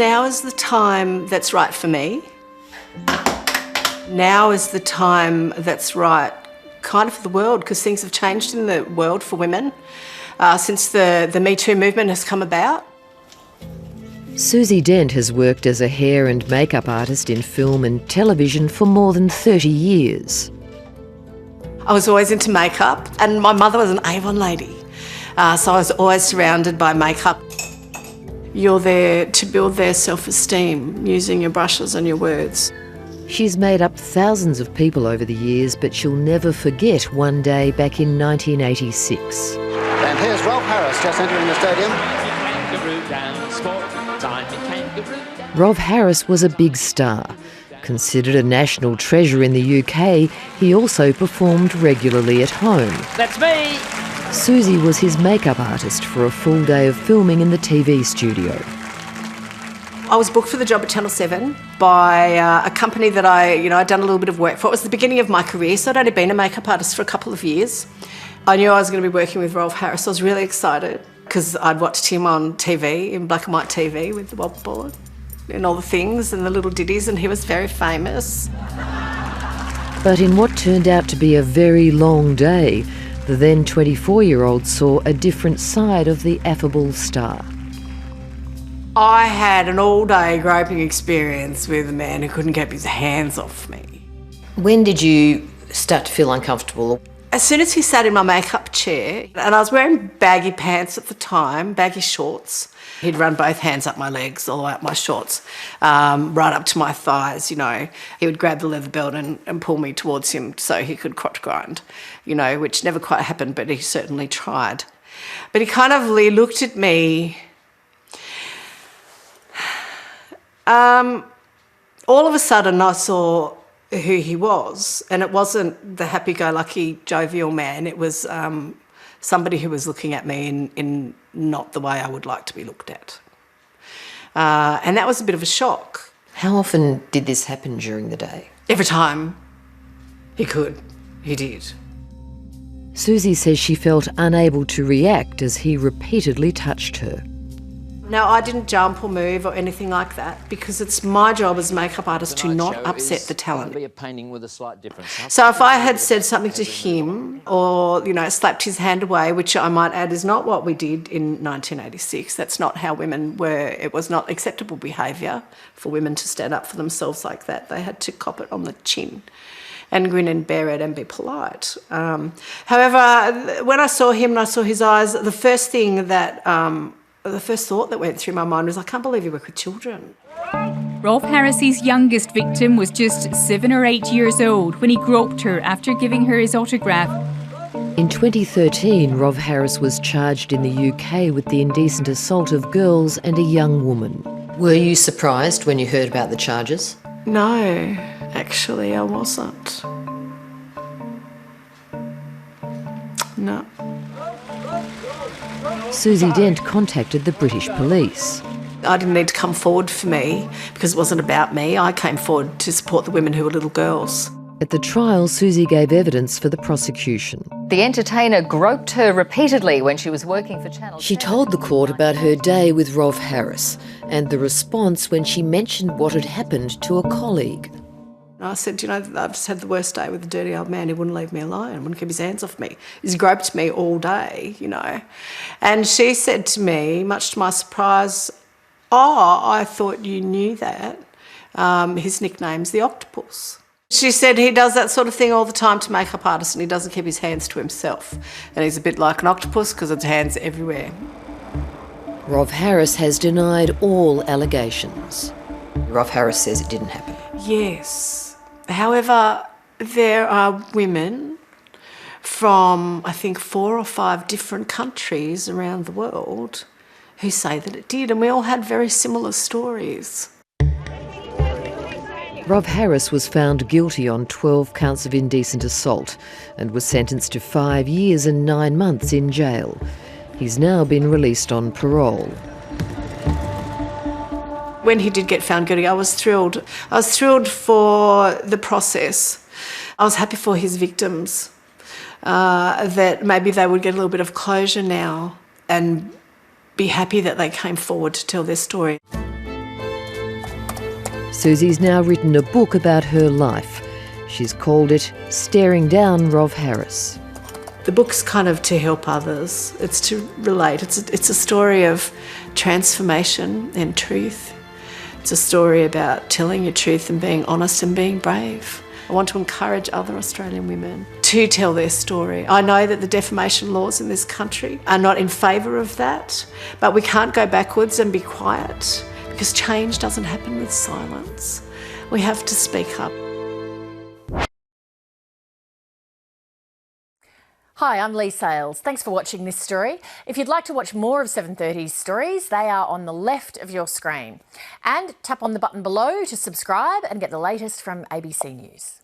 now is the time that's right for me. Now is the time that's right kind of for the world, because things have changed in the world for women since the Me Too movement has come about. Suzi Dent has worked as a hair and makeup artist in film and television for more than 30 years. I was always into makeup, and my mother was an Avon lady, so I was always surrounded by makeup. You're there to build their self-esteem using your brushes and your words. She's made up thousands of people over the years, but she'll never forget one day back in 1986. And here's Rolf Harris just entering the stadium. Rolf Harris was a big star. Considered a national treasure in the UK, he also performed regularly at home. That's me! Suzi was his makeup artist for a full day of filming in the TV studio. I was booked for the job at Channel 7 by a company that I'd done a little bit of work for. It was the beginning of my career, so I'd only been a makeup artist for a couple of years. I knew I was going to be working with Rolf Harris. I was really excited because I'd watched him on TV, in black and white TV, with the wobble board and all the things and the little ditties, and he was very famous. But in what turned out to be a very long day, the then 24-year-old saw a different side of the affable star. I had an all-day groping experience with a man who couldn't keep his hands off me. When did you start to feel uncomfortable? As soon as he sat in my makeup chair, and I was wearing baggy pants at the time, baggy shorts, he'd run both hands up my legs, all the way up my shorts, right up to my thighs, He would grab the leather belt and pull me towards him so he could crotch grind, which never quite happened, but he certainly tried. But he looked at me. All of a sudden I saw who he was, and it wasn't the happy-go-lucky, jovial man. It was somebody who was looking at me in not the way I would like to be looked at. And that was a bit of a shock. How often did this happen during the day? Every time he could, he did. Suzi says she felt unable to react as he repeatedly touched her. Now, I didn't jump or move or anything like that because it's my job as a makeup artist to not upset the talent. So if I had said something to him or, slapped his hand away, which I might add is not what we did in 1986, that's not how women were. It was not acceptable behaviour for women to stand up for themselves like that. They had to cop it on the chin and grin and bear it and be polite. However, when I saw him and I saw his eyes, the first thought that went through my mind was, I can't believe you work with children. Rolf Harris's youngest victim was just 7 or 8 years old when he groped her after giving her his autograph. In 2013, Rolf Harris was charged in the UK with the indecent assault of girls and a young woman. Were you surprised when you heard about the charges? No, actually I wasn't. No. Suzi Dent contacted the British police. I didn't need to come forward for me because it wasn't about me. I came forward to support the women who were little girls. At the trial, Suzi gave evidence for the prosecution. The entertainer groped her repeatedly when she was working for Channel 7. She told the court about her day with Rolf Harris and the response when she mentioned what had happened to a colleague. I said, I've just had the worst day with a dirty old man who wouldn't leave me alone, wouldn't keep his hands off me. He's groped me all day, And she said to me, much to my surprise, I thought you knew that. His nickname's the Octopus. She said he does that sort of thing all the time to makeup artists and he doesn't keep his hands to himself. And he's a bit like an octopus because his hands are everywhere. Rolf Harris has denied all allegations. Rolf Harris says it didn't happen. Yes. However, there are women from, I think, 4 or 5 different countries around the world who say that it did, and we all had very similar stories. Rolf Harris was found guilty on 12 counts of indecent assault and was sentenced to 5 years and 9 months in jail. He's now been released on parole. When he did get found guilty, I was thrilled. I was thrilled for the process. I was happy for his victims, that maybe they would get a little bit of closure now and be happy that they came forward to tell their story. Suzi's now written a book about her life. She's called it Staring Down Rolf Harris. The book's kind of to help others. It's to relate. It's a story of transformation and truth. It's a story about telling your truth and being honest and being brave. I want to encourage other Australian women to tell their story. I know that the defamation laws in this country are not in favour of that, but we can't go backwards and be quiet because change doesn't happen with silence. We have to speak up. Hi, I'm Lee Sales. Thanks for watching this story. If you'd like to watch more of 730's stories, they are on the left of your screen. And tap on the button below to subscribe and get the latest from ABC News.